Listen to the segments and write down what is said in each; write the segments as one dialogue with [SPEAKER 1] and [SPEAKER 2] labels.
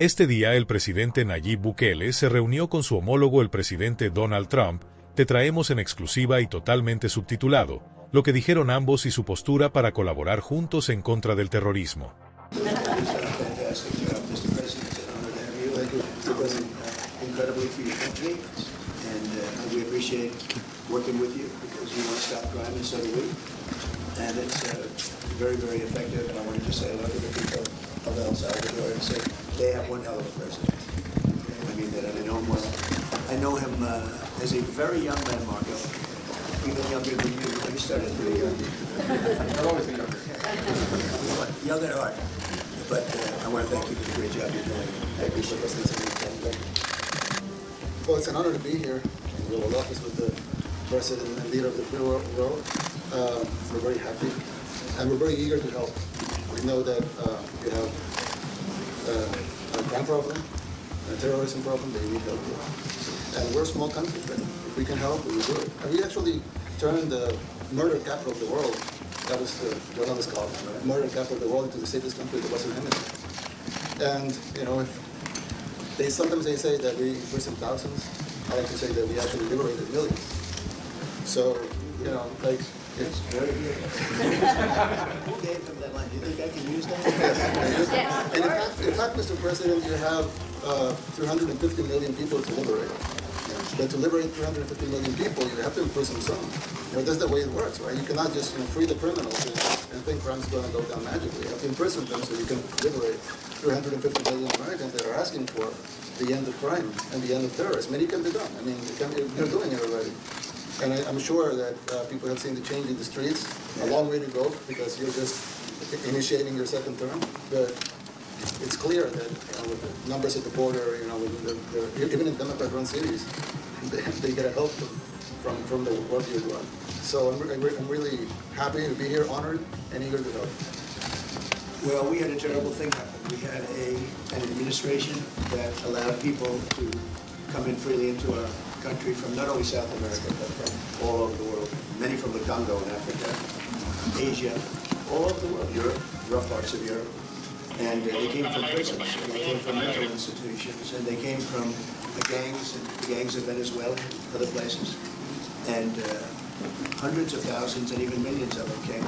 [SPEAKER 1] Este día el presidente Nayib Bukele se reunió con su homólogo el presidente Donald Trump. Te traemos en exclusiva y totalmente subtitulado, lo que dijeron ambos y su postura para colaborar juntos en contra del terrorismo.
[SPEAKER 2] Incredibly for your country, and we appreciate working with you because you want to stop crime, and so do we. And it's very, very effective. And I wanted to say hello to the people of El Salvador and say they have one hell of a president. I mean that, and I know him well. I know him as a very young man, Marco, even younger than you. When you started pretty young.
[SPEAKER 3] I'm always younger.
[SPEAKER 2] Young at heart. But I want to thank you for the great job you're doing. I appreciate listening to me.
[SPEAKER 3] Well, it's an honor to be here in the Oval Office with the President and leader of the free world. We're very happy, and we're very eager to help. We know that you have a crime problem, a terrorism problem that you need help with. And we're a small country, but if we can help, we will do it. And we actually turned the murder capital of the world, that was the journalist called, murder capital of the world, into the safest country in the Western Hemisphere. And, you know, sometimes they say that we imprisoned thousands. I like to say that we actually liberated millions. So, you know, like,
[SPEAKER 2] it's very good. Who gave him that line? Do you think I can use that?
[SPEAKER 3] Yes. And in fact, Mr. President, you have 350 million people to liberate. But to liberate 350 million people, you have to imprison some. You know, that's the way it works, right? You cannot just free the criminals and think crime's going to go down magically. You have to imprison them so you can liberate 350 million Americans that are asking for the end of crime and the end of terrorism. And it can be done. I mean, you're doing it already. And I'm sure that people have seen the change in the streets. A long way to go because you're just initiating your second term. But it's clear that with the numbers at the border, even in Democrat-run cities, they get help from the work you're doing. So I'm really happy to be here, honored, and eager to help.
[SPEAKER 2] Well, we had a terrible thing happen. We had an administration that allowed people to come in freely into our country from not only South America, but from all over the world. Many from the Congo in Africa, Asia, all over the world, Europe, rough parts of Europe. And they came from prisons, and they came from mental institutions, and they came from the gangs of Venezuela, other places. And hundreds of thousands and even millions of them came.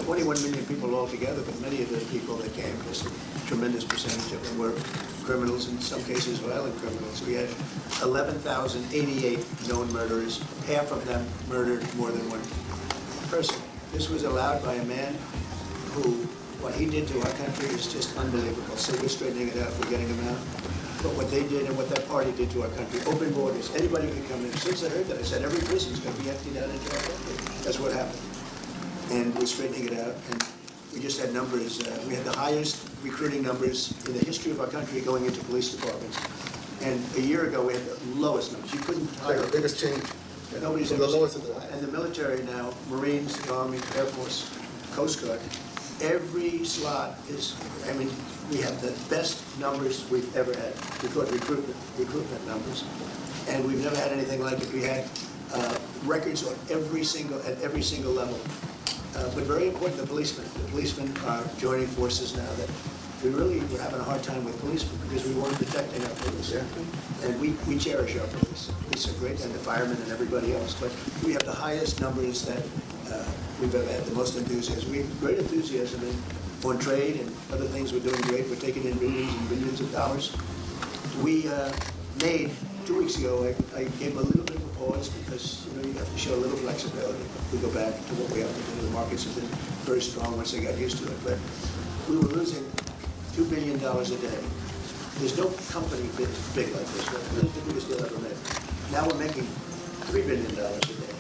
[SPEAKER 2] 21 million people altogether, but many of the people that came, just a tremendous percentage of them were criminals, in some cases violent criminals. We had 11,088 known murderers, half of them murdered more than one person. This was allowed by a man who, what he did to our country is just unbelievable. So we're straightening it out, we're getting him out. But what they did and what that party did to our country, open borders, anybody could come in. Since I heard that, I said every prison's going to be emptied out into our country. That's what happened. And we're straightening it out, and we just had numbers. We had the highest recruiting numbers in the history of our country going into police departments. And a year ago, we had the lowest numbers. You couldn't hire.
[SPEAKER 3] The biggest change.
[SPEAKER 2] Nobody's
[SPEAKER 3] ever. The lowest of the highest.
[SPEAKER 2] And the military now, Marines, the Army, Air Force, Coast Guard, every slot is, I mean, we have the best numbers we've ever had. We call it recruitment numbers. And we've never had anything like it. We had records on at every single level. But very important, the policemen. The policemen are joining forces now that we really were having a hard time with policemen because we weren't protecting our police. Yeah. And we cherish our police. Police are great, and the firemen and everybody else. But we have the highest numbers that we've ever had, the most enthusiasm. We have great enthusiasm on trade and other things. We're doing great. We're taking in millions and billions of dollars. We made, 2 weeks ago, I gave a little bit of a pause because you have to show a little flexibility. We go back to what we have to do. The markets have been very strong once they got used to it. But we were losing $2 billion a day. There's no company big like this. This is the biggest deal ever made. Now we're making $3 billion a day.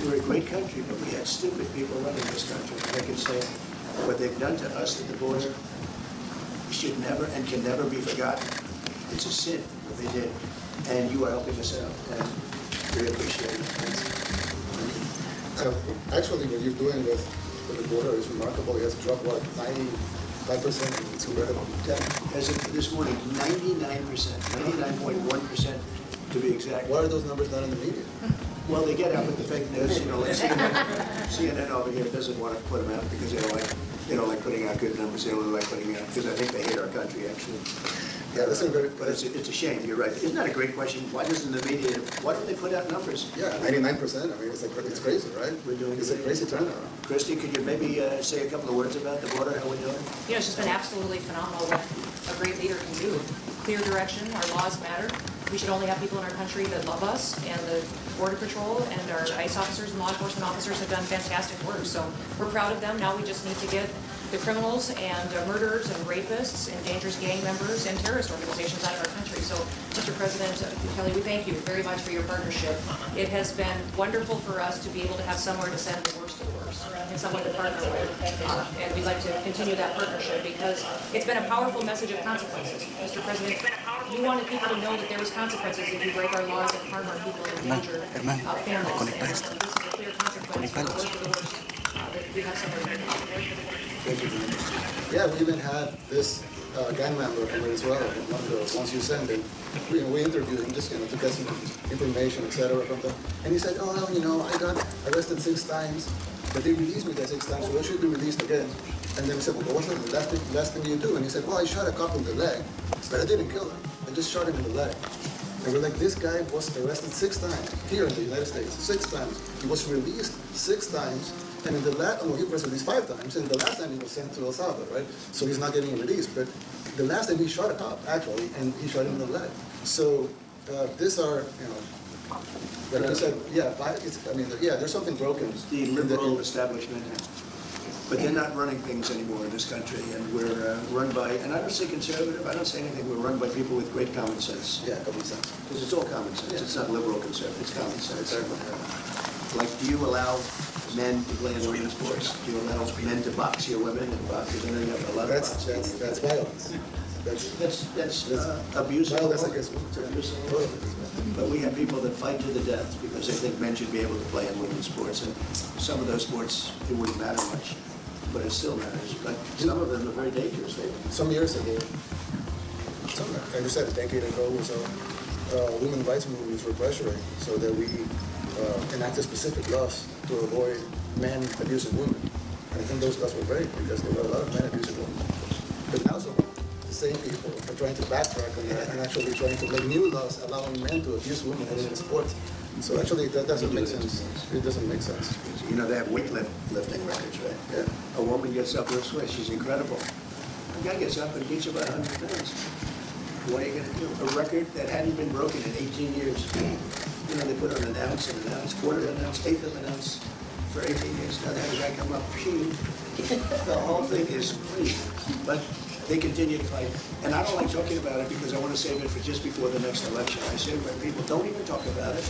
[SPEAKER 2] We're a great country, but we had stupid people running this country. I can say what they've done to us at the border should never and can never be forgotten. It's a sin what they did, and you are helping us out, and we appreciate it.
[SPEAKER 3] Actually, what you're doing with the border is remarkable. It has dropped, what, 95%? It's incredible.
[SPEAKER 2] Yeah, as of this morning, 99%, 99.1% to be exact.
[SPEAKER 3] Why are those numbers not in the media?
[SPEAKER 2] Well, they get out with the fake news, like CNN over here doesn't want to put them out because they don't like They don't like putting out good numbers. They only like putting out, because I think they hate our country, actually.
[SPEAKER 3] Yeah, that's a very,
[SPEAKER 2] But it's a shame, you're right. Isn't that a great question? Why doesn't the media, why don't they put out numbers?
[SPEAKER 3] yeah, 99%. I mean, it's crazy, right?
[SPEAKER 2] We're doing
[SPEAKER 3] It's a
[SPEAKER 2] great.
[SPEAKER 3] crazy turnaround.
[SPEAKER 2] Christy, could you maybe say a couple of words about the border, how we're doing?
[SPEAKER 4] You know, it's just been absolutely phenomenal what a great leader can do. Clear direction, our laws matter. We should only have people in our country that love us, and the Border Patrol and our ICE officers and law enforcement officers have done fantastic work. So we're proud of them. Now we just need to get the criminals and murderers and rapists and dangerous gang members and terrorist organizations out of our country. So, Mr. President Bukele, we thank you very much for your partnership. It has been wonderful for us to be able to have somewhere to send the worst of the worst and someone to partner with. And we'd like to continue that partnership because it's been a powerful message of consequences. Mr. President, you wanted people to know that there was consequences if you break our laws and harm our people and endanger families. And this is a clear consequence for the worst of the worst. That we have somewhere to
[SPEAKER 2] Thank you very much.
[SPEAKER 3] Yeah, we even had this gang member from Venezuela, one of the ones you sent in. We interviewed him just, to get some information, etc. from them. And he said, oh, I got arrested 6 times, but they released me that 6 times, so I should be released again. And then we said, well, what's the last thing you do? And he said, well, I shot a cop in the leg, but I didn't kill him. I just shot him in the leg. And we're like, this guy was arrested 6 times here in the United States, 6 times. He was released 6 times. And in the last, he was released 5 times, and the last time he was sent to El Salvador, right? So he's not getting released. But the last time he shot a cop, actually, and he shot him in the leg. So these are, like I said, there's something broken.
[SPEAKER 2] It's the liberal establishment, but they're not running things anymore in this country, and we're run by, and I don't say conservative, I don't say anything, we're run by people with great common sense.
[SPEAKER 3] Yeah, common sense.
[SPEAKER 2] Because it's all common sense. It's not liberal conservative, it's common sense. Like, do you allow men to play in women's sports? Do you allow men to box your women and box? Because I know you have a lot of boxing.
[SPEAKER 3] That's violence.
[SPEAKER 2] That's abuse of
[SPEAKER 3] violence
[SPEAKER 2] the
[SPEAKER 3] against
[SPEAKER 2] law.
[SPEAKER 3] women.
[SPEAKER 2] Abuse of the law. But we have people that fight to the death because they think men should be able to play in women's sports. And some of those sports, it wouldn't matter much, but it still matters. But some of them are very dangerous.
[SPEAKER 3] Some years ago, like you said, a decade ago or so, women rights movements were pressuring so that we enacted specific laws to avoid men abusing women. And I think those laws were great because there were a lot of men abusing women. But now the same people are trying to backtrack on that and actually trying to make new laws allowing men to abuse women in sports. So actually that doesn't make sense. It doesn't make sense.
[SPEAKER 2] You know, they have weightlifting records, right?
[SPEAKER 3] Yeah.
[SPEAKER 2] A woman gets up real swift, she's incredible. A guy gets up and beats about 100 pounds. What are you going to do? A record that hadn't been broken in 18 years. They put on an ounce, quarter of an ounce, eighth of an ounce for 18 years. Now they have a guy come up, the whole thing is crazy. But they continue to fight. And I don't like talking about it because I want to save it for just before the next election. I say when people don't even talk about it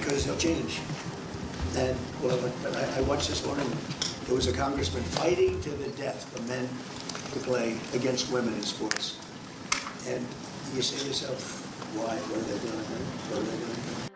[SPEAKER 2] because they'll change. And I watched this morning, there was a congressman fighting to the death for men to play against women in sports. And you say to yourself, why? What are they doing? What are they doing?